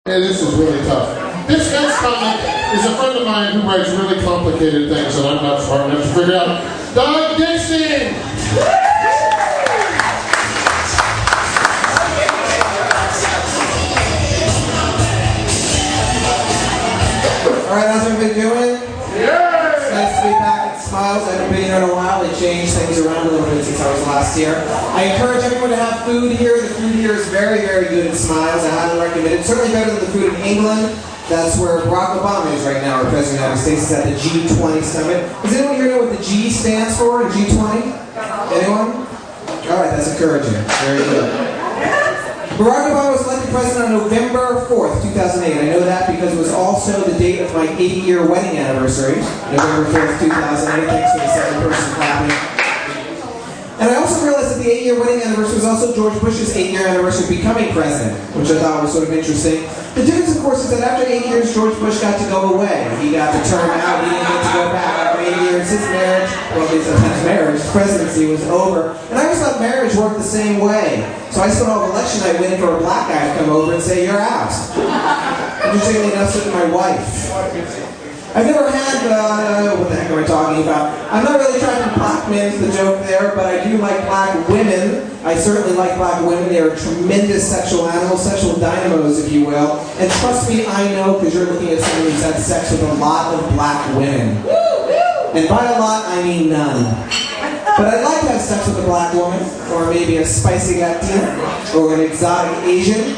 Yeah, this is really tough. This next comic is a friend of mine who writes really complicated things that I'm not smart enough to figure out. Douglas Dickstein! Alright, how's everybody doing? Yeah! It's nice to be back at Smiles. I haven't been here in a while. They changed things around a little bit since I was last year. I encourage everyone to have food here. The food here is very, very good at Smiles. I highly recommend it. Certainly better than the food in England. That's where Barack Obama is right now, our President of the United States. Is at the G20 summit. Does anyone here know what the G stands for in G20? Anyone? Alright, that's encouraging. Very good. Barack Obama was elected president on November 4th, 2008. I know that because it was also the date of my 80-year wedding anniversary, November 4th, 2008. Thanks for the second person clapping. And I also realized that the 8-year wedding anniversary was also George Bush's 8-year anniversary of becoming president, which I thought was sort of interesting. The difference, of course, is that after 8 years, George Bush got to go away. He got to term out. He didn't get to go back. After 8 years, his marriage, well, his presidency was over. And I always thought marriage worked the same way. So I spent all of election night waiting for a black guy to come over and say, "You're out." Interestingly enough, so did my wife. I've never had, what the heck am I talking about? I'm not really trying to black men, the joke there, but I do like black women. I certainly like black women. They are tremendous sexual animals, sexual dynamos, if you will. And trust me, I know, because you're looking at someone who's had sex with a lot of black women. And by a lot, I mean none. But I'd like to have sex with a black woman, or maybe a spicy Latina, or an exotic Asian,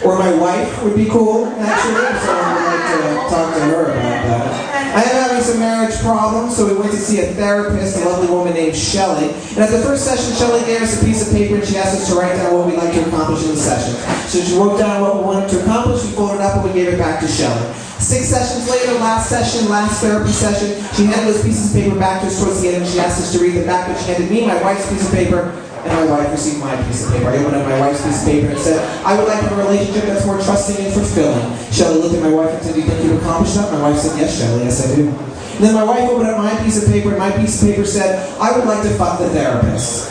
or my wife would be cool, actually, so I would like to talk to her about that. I am having some marriage problems, so we went to see a therapist, a lovely woman named Shelley. And at the first session, Shelley gave us a piece of paper and she asked us to write down what we'd like to accomplish in the session. So she wrote down what we wanted to accomplish, we folded it up, and we gave it back to Shelley. 6 sessions later, last therapy session, she handed those pieces of paper back to us towards the end, and she asked us to read them back, but she handed me my wife's piece of paper, and my wife received my piece of paper. I opened up my wife's piece of paper and said, "I would like to have a relationship that's more trusting and fulfilling." Shelley looked at my wife and said, "Do you think you've accomplished that?" My wife said, "Yes, Shelley, yes I do." And then my wife opened up my piece of paper, and my piece of paper said, "I would like to fuck the therapist."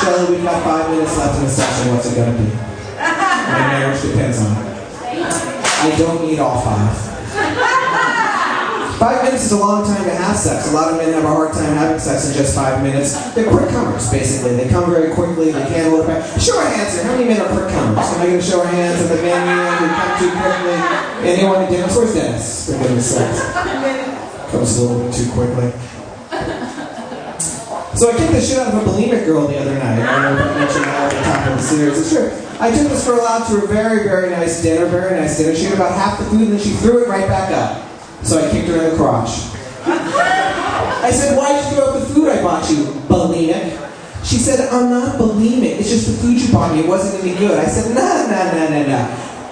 Shelley, we've got 5 minutes left in the session. What's it going to be? My marriage depends on it. I don't need all 5. 5 minutes is a long time to have sex. A lot of men have a hard time having sex in just 5 minutes. They're quick comers, basically. They come very quickly, they can't hold it back. Show of hands here. How many men are quick comers? Can I get a show of hands at the venue who come too quickly? Anyone in Dennis? Where's Dennis? For goodness sakes. Comes a little bit too quickly. So I kicked the shit out of a bulimic girl the other night. I don't know if I mentioned that at the top of the series. It's true. I took this girl out to a very, very nice dinner, She ate about half the food and then she threw it right back up. So I kicked her in the crotch. I said, "Why'd you throw up the food I bought you, bulimic?" She said, "I'm not bulimic. It's just the food you bought me. It wasn't any good." I said, No.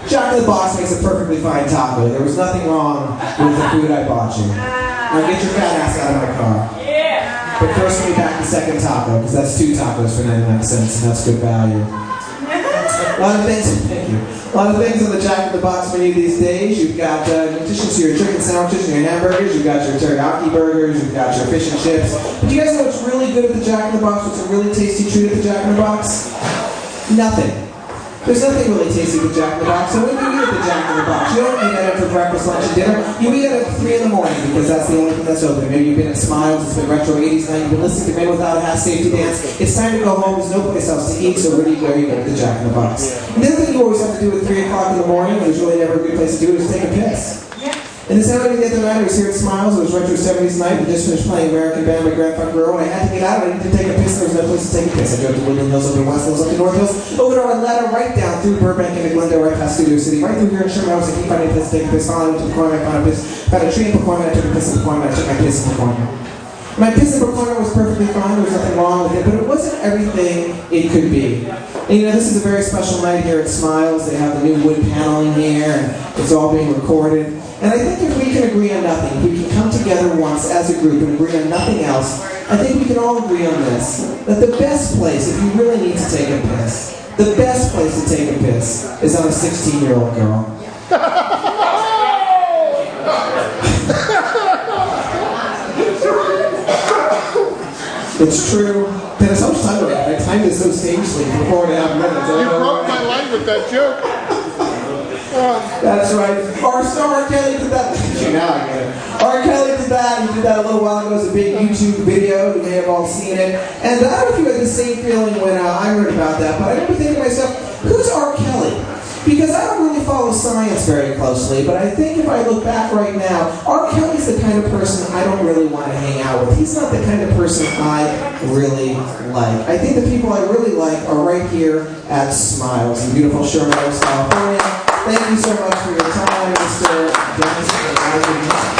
Jack in the Box makes a perfectly fine taco. There was nothing wrong with the food I bought you. Now get your fat ass out of my car. But first let me back the second taco, because that's 2 tacos for 99 cents, and that's good value. A lot of things, thank you. A lot of things on the Jack in the Box menu these days. You've got, in addition to your chicken sandwiches and your hamburgers, you've got your teriyaki burgers, you've got your fish and chips. But do you guys know what's really good at the Jack in the Box? What's a really tasty treat at the Jack in the Box? Nothing. There's nothing really tasty with Jack in the Box. So when you eat at the Jack in the Box, you don't eat at it for breakfast, lunch, and dinner. You eat at it at 3 in the morning because that's the only thing that's open. Maybe you've been at Smiles, it's been retro 80s night, you've been listening to Men Without a Hat Safety Dance. It's time to go home, there's no place else to eat, so where do you go? You go to the Jack in the Box. And the other thing you always have to do at 3 o'clock in the morning, and there's really never a good place to do it, is take a piss. And this happened the other night. I was here at Smiles. It was retro 70s night. We just finished playing American Band by Grand Funk Railroad. I had to get out. I needed to take a piss. There was no place to take a piss. I drove to Woodland Hills, up to West Hills, up to North Hills, over to Arletta, right down through Burbank into Glendale, right past Studio City, right through here in Sherman. I was like, "Keep finding a place to take a piss." Finally, I went to Pacoima. I found a piss. Found a tree in Pacoima. I took a piss in Pacoima. I took my piss in Pacoima. My piss in Pacoima was perfectly fine. There was nothing wrong with it, but it wasn't everything it could be. And you know, this is a very special night here at Smiles. They have the new wood paneling here, and it's all being recorded. And I think if we can agree on nothing, if we can come together once as a group and agree on nothing else, I think we can all agree on this, that the best place, if you really need to take a piss, the best place to take a piss is on a 16-year-old girl. It's true. Dennis, how much time do I have? I timed it so sagely for 4.5 minutes. You broke my with that joke. That's right. R. Kelly did that. Now I get it. R. Kelly did that. He did that a little while ago. It was a big YouTube video. You may have all seen it. And I don't know if you had the same feeling when I heard about that, but I remember thinking to myself, who's R. Kelly? Because I don't really follow science very closely, but I think if I look back right now, R. Kelly's the kind of person I don't really want to hang out with. He's not the kind of person I really like. I think the people I really like are right here at Smiles in beautiful Sherman Oaks, California. Thank you so much for your time, Mr. Dennis.